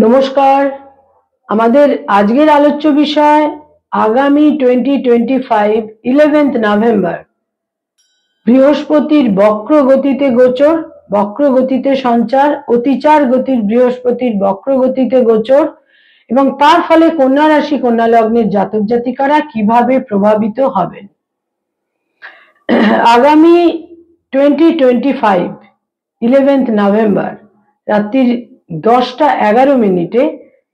নমস্কার। আমাদের আজকের আলোচ্য বিষয় আগামী 2025 11th নভেম্বর বৃহস্পতির বক্র গতিতে গোচর, বক্র গতিতে সঞ্চার, অতিচার গতির বৃহস্পতির বক্র গতিতে গোচর এবং তার ফলে কন্যা রাশি কন্যা লগ্নের জাতক জাতিকারা কিভাবে প্রভাবিত হবেন। আগামী 2025 11th নভেম্বর রাত্রির 10:11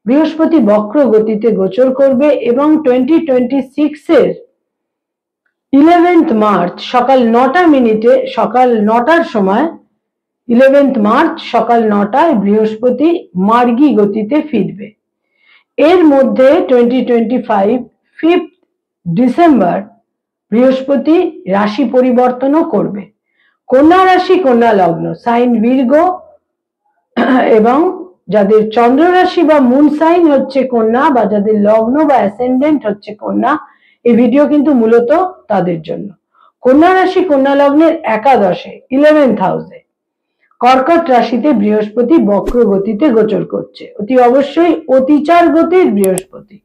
বৃহস্পতি বক্র গতিতে গোচর করবে এবং 2026 এর 11th মার্চ সকাল 9টা সকাল 9টার সময় 11th মার্চ সকাল 9টায় বৃহস্পতি মার্গী গতিতে ফিরবে। এর মধ্যে 2025 5th ডিসেম্বর বৃহস্পতি রাশি পরিবর্তনও করবে। কন্যা রাশি কন্যা লগ্ন সাইন বীর্ঘ এবং যাদের চন্দ্র রাশি বা মুন সাইন হচ্ছে কন্যা বা যাদের লগ্ন বা অ্যাসেন্ডেন্ট হচ্ছে কন্যা, এই ভিডিও কিন্তু মূলত তাদের জন্য। কন্যা রাশি কন্যা লগ্নের একাদশে 11th হাউসে কর্কট রাশিতে বৃহস্পতি বক্র গতিতে গোচর করছে। অতি অবশ্যই অতিচার গতির বৃহস্পতি,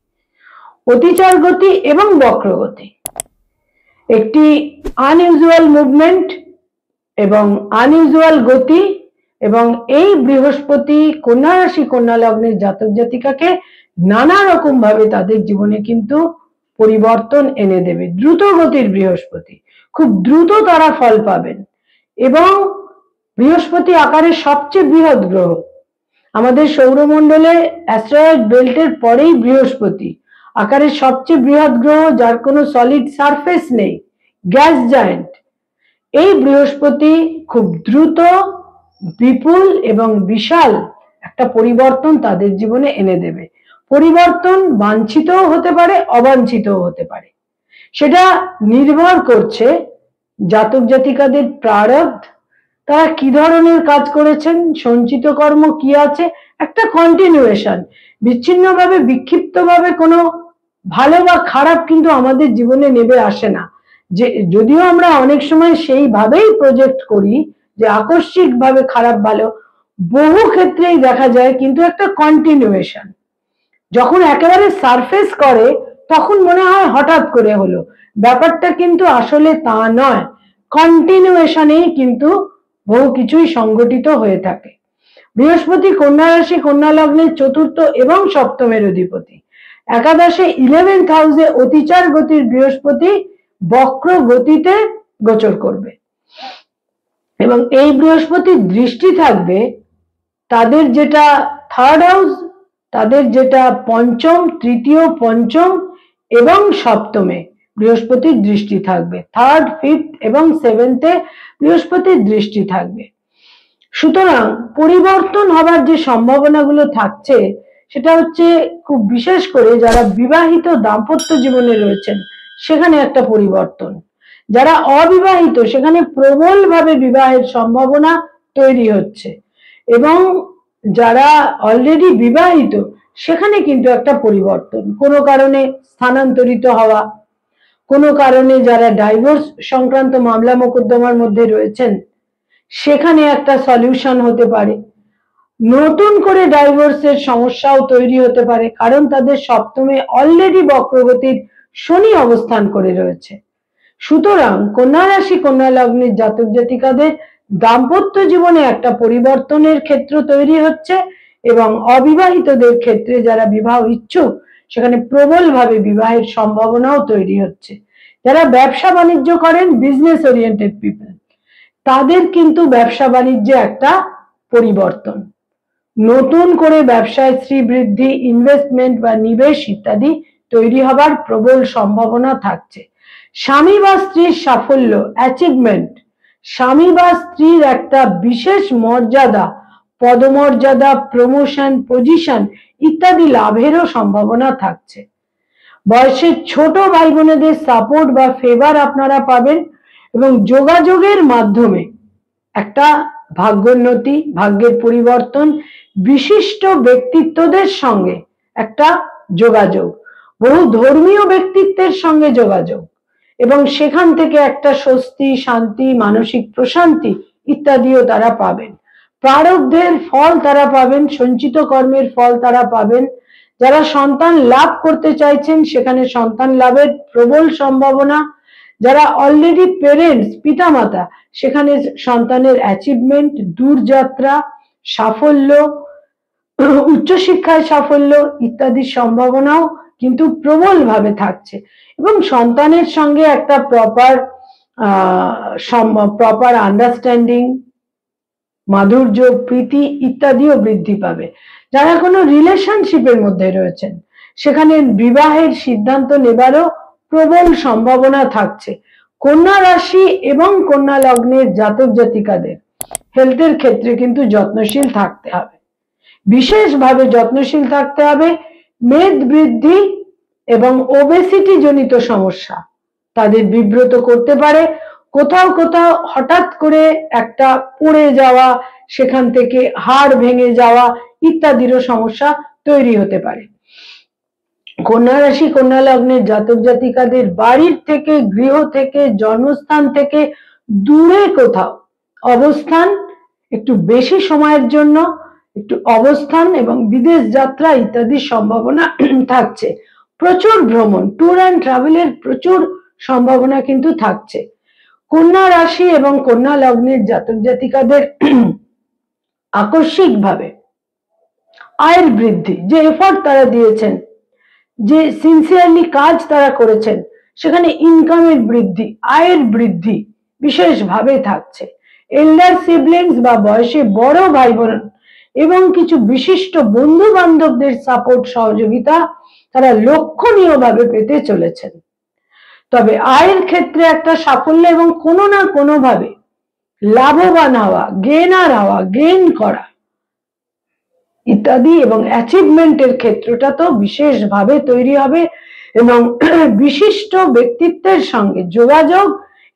অতিচার গতি এবং বক্র গতি একটি আনইউজুয়াল মুভমেন্ট এবং আনইউজুয়াল গতি, এবং এই বৃহস্পতি কন্যা রাশি কন্যা লগ্নের জাতক জাতিকাকে নানা রকম ভাবে তাদের জীবনে কিন্তু পরিবর্তন এনে দেবে। দ্রুত গতির বৃহস্পতি, খুব দ্রুত তারা ফল পাবেন এবং বৃহস্পতি আকারে সবচেয়ে বৃহৎ গ্রহ। আমাদের সৌরমণ্ডলে অ্যাস্ট্রয়েড বেল্টের পরেই বৃহস্পতি আকারে সবচেয়ে বৃহৎ গ্রহ, যার কোনো সলিড সারফেস নেই, গ্যাস জায়েন্ট। এই বৃহস্পতি খুব দ্রুত বিপুল এবং বিশাল একটা পরিবর্তন তাদের জীবনে এনে দেবে। পরিবর্তন বাঞ্ছিতও হতে পারে, অবাঞ্ছিতও হতে পারে। সেটা নির্ভর করছে জাতক জাতিকাদের প্রারব্ধ, তারা কি ধরনের কাজ করেছেন, সঞ্চিত কর্ম কি আছে, একটা কন্টিনিউয়েশন। বিচ্ছিন্নভাবে বিক্ষিপ্তভাবে কোনো ভালো বা খারাপ কিন্তু আমাদের জীবনে নেমে আসে না। যে যদিও আমরা অনেক সময় সেইভাবেই প্রজেক্ট করি যে আকস্মিক ভাবে খারাপ ভালো, বহু ক্ষেত্রেই দেখা যায় কিন্তু একটা কন্টিনিউয়েশন। যখন একেবারে সারফেস করে তখন মনে হয় হঠাৎ করে হলো, ব্যাপারটা কিন্তু আসলে তা নয়। কন্টিনিউয়েশনেই কিন্তু বহু কিছুই সংগঠিত হয়ে থাকে। বৃহস্পতি কন্যা রাশি কন্যা লগ্নের চতুর্থ এবং সপ্তমের অধিপতি। একাদশে 11th হাউসে অতিচার গতির বৃহস্পতি বক্র গতিতে গোচর করবে এবং এই বৃহস্পতির দৃষ্টি থাকবে তাদের যেটা থার্ড হাউস, তাদের যেটা পঞ্চম, তৃতীয়, পঞ্চম এবং সপ্তমে বৃহস্পতির দৃষ্টি থাকবে। থার্ড, ফিফথ এবং সেভেন্থে বৃহস্পতির দৃষ্টি থাকবে। সুতরাং পরিবর্তন হবার যে সম্ভাবনাগুলো থাকছে সেটা হচ্ছে খুব বিশেষ করে যারা বিবাহিত দাম্পত্য জীবনে রয়েছেন সেখানে একটা পরিবর্তন, যারা অবিবাহিত সেখানে প্রবলভাবে বিবাহের সম্ভাবনা তৈরি হচ্ছে, এবং যারা অলরেডি বিবাহিত সেখানে কিন্তু একটা পরিবর্তন, কোনো কারণে স্থানান্তরিত হওয়া, কোনো কারণে যারা ডাইভোর্স সংক্রান্ত মামলা মোকদ্দমার মধ্যে রয়েছেন সেখানে একটা সলিউশন হতে পারে। নতুন করে ডাইভোর্সের সমস্যাও তৈরি হতে পারে, কারণ তাদের সপ্তমে অলরেডি বক্রগতির শনি অবস্থান করে রয়েছে। সুতরাং কন্যা রাশি কন্যা লগ্নের জাতক জাতিকাদের দাম্পত্য জীবনে একটা পরিবর্তনের ক্ষেত্র তৈরি হচ্ছে এবং অবিবাহিতদের ক্ষেত্রে যারা বিবাহ ইচ্ছুক সেখানে প্রবলভাবে বিবাহের সম্ভাবনাও তৈরি হচ্ছে। যারা ব্যবসা বাণিজ্য করেন, বিজনেস ওরিয়েন্টেড পিপল, তাদের কিন্তু ব্যবসা বাণিজ্যে একটা পরিবর্তন, নতুন করে ব্যবসায় শ্রীবৃদ্ধি, ইনভেস্টমেন্ট বা নিবেশ ইত্যাদি তৈরি হবার প্রবল সম্ভাবনা থাকছে। স্বামী বা স্ত্রীর সাফল্য, অ্যাচিভমেন্ট, স্বামী বা স্ত্রীর একটা বিশেষ মর্যাদা, পদমর্যাদা, প্রমোশন, পজিশন ইত্যাদি লাভেরও সম্ভাবনা থাকছে। বয়সের ছোট ভাই বোনেদের সাপোর্ট বা ফেভার আপনারা পাবেন এবং যোগাযোগের মাধ্যমে একটা ভাগ্যোন্নতি, ভাগ্যের পরিবর্তন, বিশিষ্ট ব্যক্তিত্বদের সঙ্গে একটা যোগাযোগ, বহু ধর্মীয় ব্যক্তিত্বের সঙ্গে যোগাযোগ এবং সেখান থেকে একটা স্বস্তি, শান্তি, মানসিক প্রশান্তি ইত্যাদিও তারা পাবেন। প্রারব্ধের ফল তারা পাবেন, সঞ্চিত কর্মের ফল তারা পাবেন। যারা সন্তান লাভ করতে চাইছেন সেখানে সন্তান লাভের প্রবল সম্ভাবনা। যারা অলরেডি পেরেন্টস, পিতামাতা, সেখানে সন্তানের অ্যাচিভমেন্ট, দূরযাত্রা, সাফল্য, উচ্চশিক্ষায় সাফল্য ইত্যাদির সম্ভাবনাও কিন্তু প্রবল ভাবে থাকছে। এবং সন্তানের সঙ্গে একটা প্রপার আন্ডারস্ট্যান্ডিং, মাধুর্য, প্রীতি ইত্যাদিও বৃদ্ধি পাবে। যারা কোনো রিলেশনশিপের মধ্যে রয়েছেন সেখানে বিবাহের সিদ্ধান্ত নেবারও প্রবল সম্ভাবনা থাকছে। কন্যা রাশি এবং কন্যা লগ্নের জাতক জাতিকাদের হেলথের ক্ষেত্রে কিন্তু যত্নশীল থাকতে হবে, বিশেষভাবে যত্নশীল থাকতে হবে। মেদ বৃদ্ধি এবং ওবেসিটি জনিত সমস্যা তাদের বিব্রত করতে পারে। কোথাও কোথাও হঠাৎ করে একটা পড়ে যাওয়া, সেখান থেকে হাড় ভেঙে যাওয়া ইত্যাদিরও সমস্যা তৈরি হতে পারে। কন্যা রাশি কন্যা লগ্নের জাতক জাতিকাদের বাড়ির থেকে, গৃহ থেকে, জন্মস্থান থেকে দূরে কোথাও অবস্থান, একটু বেশি সময়ের জন্য একটু অবস্থান এবং বিদেশ যাত্রা ইত্যাদির সম্ভাবনা থাকছে। প্রচুর ভ্রমণ, ট্যুর অ্যান্ড ট্রাভেলের প্রচুর সম্ভাবনা কিন্তু থাকছে। কন্যা রাশি এবং কন্যা লগ্নের জাতক জাতিকাদের আকস্মিকভাবে আয়ের বৃদ্ধি, যে এফোর্ট তারা দিয়েছেন, যে সিনসিয়ারলি কাজ তারা করেছেন, সেখানে ইনকামের বৃদ্ধি, আয়ের বৃদ্ধি বিশেষভাবে থাকছে। এল্ডার সিবলিংস বা বয়সে বড় ভাই বোন এবং কিছু বিশিষ্ট বন্ধু বান্ধবদের সাপোর্ট, সহযোগিতা তারা লক্ষণীয়ভাবে পেতে চলেছেন। তবে আয়ের ক্ষেত্রে একটা সাফল্য এবং কোনো না কোনো ভাবে লাভবান হওয়া, গেইন করা ইত্যাদি এবং অ্যাচিভমেন্টের ক্ষেত্রটা তো বিশেষভাবে তৈরি হবে এবং বিশিষ্ট ব্যক্তিত্বের সঙ্গে যোগাযোগ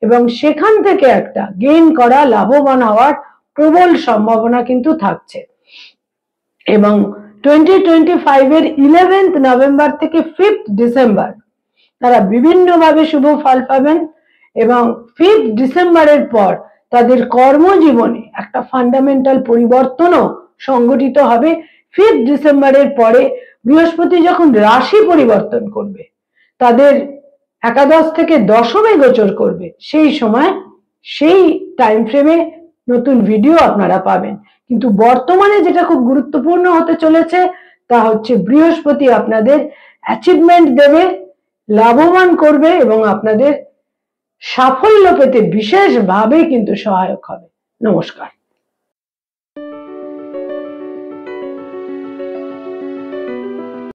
এবং সেখান থেকে একটা গেইন করা, লাভবান হওয়ার প্রবল সম্ভাবনা কিন্তু থাকছে। এবং 2025 এর 11th নভেম্বর থেকে 5th ডিসেম্বর তারা বিভিন্নভাবে শুভ ফল পাবেন এবং 5th ডিসেম্বরের পর তাদের কর্মজীবনে একটা ফান্ডামেন্টাল পরিবর্তনও সংঘটিত হবে। 5th ডিসেম্বরের পরে বৃহস্পতি যখন রাশি পরিবর্তন করবে, তাদের একাদশ থেকে দশমে গোচর করবে, সেই সময় সেই টাইম ফ্রেমে নতুন ভিডিও আপনারা পাবেন। কিন্তু বর্তমানে যেটা খুব গুরুত্বপূর্ণ হতে চলেছে তা হচ্ছে বৃহস্পতি আপনাদের অ্যাচিভমেন্ট দেবে, লাভবান করবে এবং আপনাদের সাফল্য পেতে বিশেষভাবে কিন্তু সহায়ক হবে। নমস্কার।